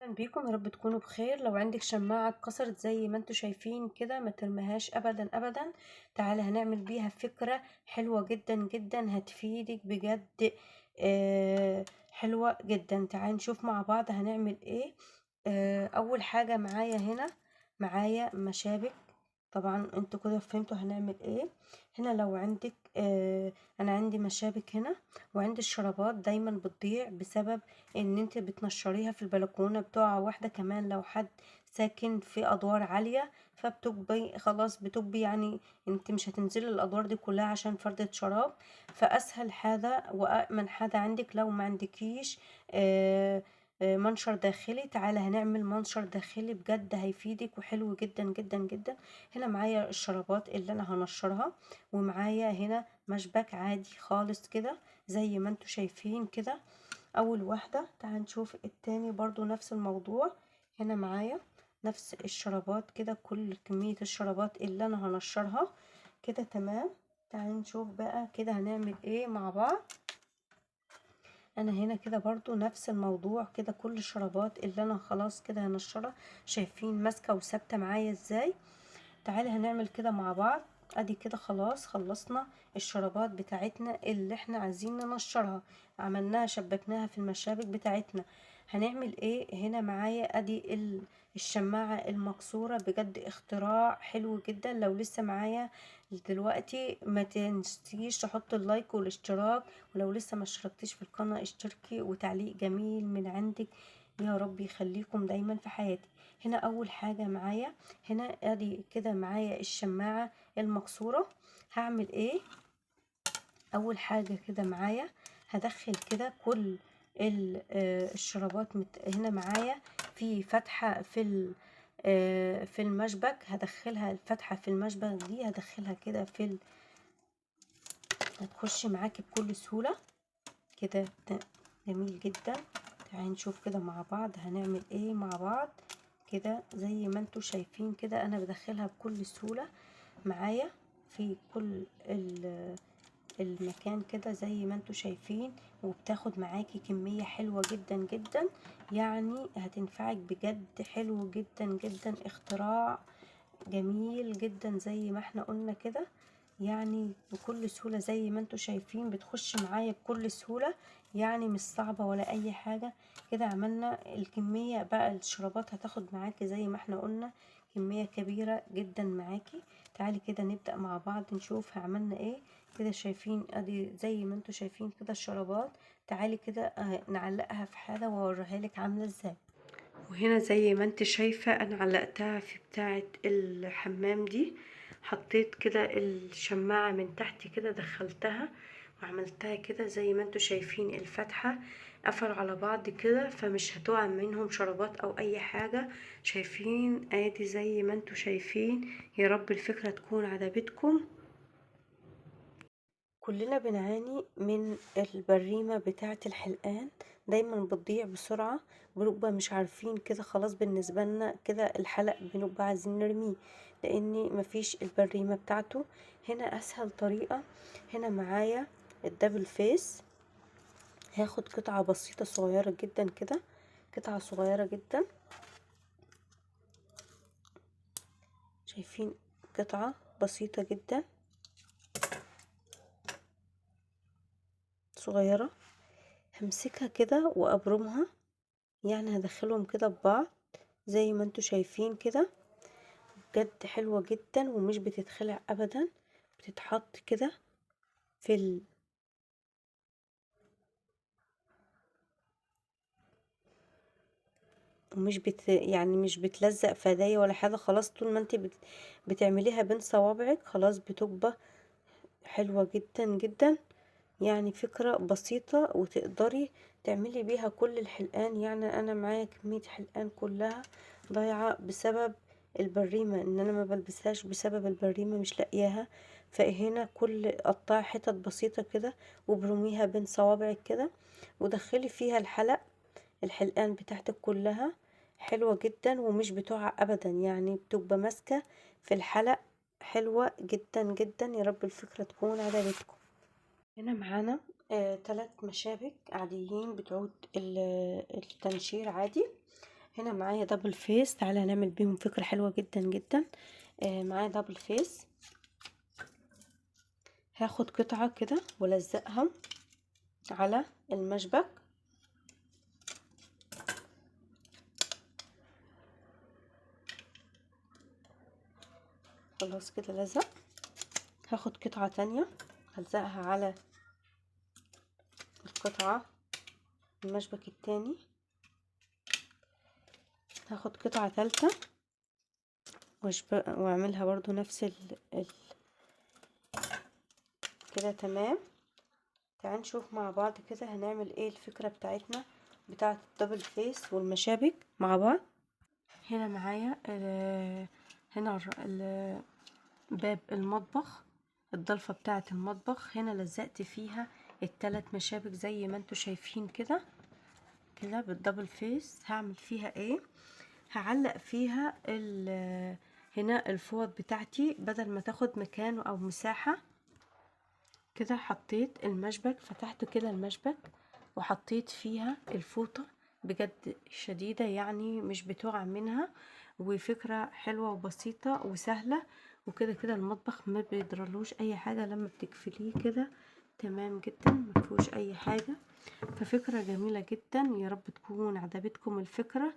أهلا بيكم، يا رب تكونوا بخير. لو عندك شماعة اتكسرت زي ما انتوا شايفين كده ما ترميهاش ابدا ابدا. تعالى هنعمل بيها فكرة حلوة جدا جدا هتفيدك بجد. حلوة جدا. تعالى نشوف مع بعض هنعمل ايه. اول حاجة معايا هنا، معايا مشابك. طبعا انتوا كده فهمتوا هنعمل ايه. هنا لو عندك انا عندي مشابك هنا، وعندي الشرابات دايما بتضيع بسبب ان انت بتنشريها في البلكونه، بتقع واحده كمان لو حد ساكن في ادوار عاليه، فبتكبي خلاص بتكبي، يعني انت مش هتنزلي الادوار دي كلها عشان فردة شراب. فاسهل حاجه وامن حاجه عندك لو ما عندكيش منشر داخلي، تعالى هنعمل منشر داخلي بجد هيفيدك وحلو جدا جدا جدا. هنا معايا الشرابات اللي انا هنشرها، ومعايا هنا مشبك عادي خالص كده زي ما انتوا شايفين كده. اول واحدة تعال نشوف التاني برضو نفس الموضوع. هنا معايا نفس الشرابات كده، كل كمية الشرابات اللي انا هنشرها كده تمام. تعال نشوف بقى كده هنعمل ايه مع بعض. انا هنا كده برضو نفس الموضوع كده، كل الشرابات اللي انا خلاص كده هنشرها، شايفين ماسكة وثابتة معايا ازاي. تعالي هنعمل كده مع بعض. ادي كده خلاص خلصنا الشرابات بتاعتنا اللي احنا عايزين ننشرها، عملناها شبكناها في المشابك بتاعتنا. هنعمل ايه هنا معايا؟ ادي الشماعة المكسورة، بجد اختراع حلو جدا. لو لسه معايا دلوقتي ما تنسيش تحط اللايك والاشتراك، ولو لسه ما اشتركتيش في القناة اشتركي، وتعليق جميل من عندك يا رب يخليكم دايما في حياتي. هنا اول حاجة معايا، هنا ادي كده معايا الشماعة المكسورة. هعمل ايه؟ اول حاجة كده معايا هدخل كده كل الشرابات هنا معايا في فتحة في المشبك، هدخلها الفتحة في المشبك دي، هدخلها كده هتخش معاكي بكل سهولة كده. جميل جدا. تعالي نشوف كده مع بعض هنعمل ايه مع بعض. كده زي ما انتوا شايفين كده انا بدخلها بكل سهولة معايا في كل المكان كده زي ما انتوا شايفين، وبتاخد معاكي كمية حلوة جدا جدا، يعني هتنفعك بجد. حلو جدا جدا، اختراع جميل جدا زي ما احنا قلنا كده، يعني بكل سهولة زي ما انتوا شايفين بتخش معايا بكل سهولة، يعني مش صعبة ولا اي حاجة. كده عملنا الكمية بقى، الشرابات هتاخد معاكي زي ما احنا قلنا كمية كبيرة جدا معاكي. تعالي كده نبدأ مع بعض نشوف عملنا ايه. كده شايفين ادي زي ما انتوا شايفين كده الشرابات. تعالي كده نعلقها في حاجة واوريها لك عاملة ازاي. وهنا زي ما انت شايفة انا علقتها في بتاعة الحمام دي، حطيت كده الشماعة من تحت كده دخلتها وعملتها كده زي ما انتوا شايفين، الفتحة قفل على بعض كده فمش هتقع منهم شرابات او اي حاجة. شايفين ادي زي ما انتوا شايفين. يا رب الفكرة تكون عجبتكم. كلنا بنعاني من البريمة بتاعة الحلقان، دايما بتضيع بسرعة، بنبقى مش عارفين كده خلاص بالنسبة لنا كده الحلق بنبقى عايزين نرميه لان مفيش البريمة بتاعته. هنا اسهل طريقة، هنا معايا الدبل فيس، هاخد قطعة بسيطة صغيرة جدا كده، قطعة صغيرة جدا، شايفين قطعة بسيطة جدا صغيرة، همسكها كده وابرمها، يعني هدخلهم كده ببعض زي ما انتوا شايفين كده. بجد حلوة جدا ومش بتتخلع ابدا، بتتحط كده في ومش يعني مش بتلزق في ايديا ولا حاجة خلاص. طول ما انت بتعمليها بين صوابعك خلاص بتبقى حلوة جدا جدا. يعني فكرة بسيطة وتقدري تعملي بيها كل الحلقان. يعني انا معايا كمية حلقان كلها ضايعة بسبب البريمة، ان انا ما بلبسهاش بسبب البريمة مش لاقياها. فهنا كل قطعي حتت بسيطة كده وبرميها بين صوابعك كده، ودخلي فيها الحلقان بتاعتك كلها. حلوة جدا ومش بتقع ابدا، يعني بتبقى ماسكة في الحلق. حلوة جدا جدا، يا رب الفكرة تكون عجبتكم. هنا معانا 3 مشابك عاديين بتعود التنشير عادي. هنا معايا دبل فيس، تعالى هنعمل بيهم فكرة حلوة جدا جدا. معايا دبل فيس، هاخد قطعة كده والزقها على المشبك. خلاص كده لزق. هاخد قطعة تانية هلزقها على القطعة المشبك التاني. هاخد قطعة تالتة واعملها برضو نفس كده تمام. تعال نشوف مع بعض كده هنعمل ايه الفكرة بتاعتنا بتاعة الدبل فيس والمشابك مع بعض. هنا معايا هنا باب المطبخ، الضلفة بتاعة المطبخ، هنا لزقت فيها الثلاث مشابك زي ما انتوا شايفين كده كده بالدبل فيس. هعمل فيها ايه؟ هعلق فيها هنا الفوط بتاعتي بدل ما تاخد مكان او مساحة كده. حطيت المشبك، فتحت كده المشبك وحطيت فيها الفوطة، بجد شديدة يعني مش بتقع منها، وفكرة حلوة وبسيطة وسهلة. وكده كده المطبخ ما بيضرلوش اي حاجة لما بتقفليه كده، تمام جدا مفيهوش اي حاجة. ففكرة جميلة جدا، يا رب تكون عجبتكم الفكرة.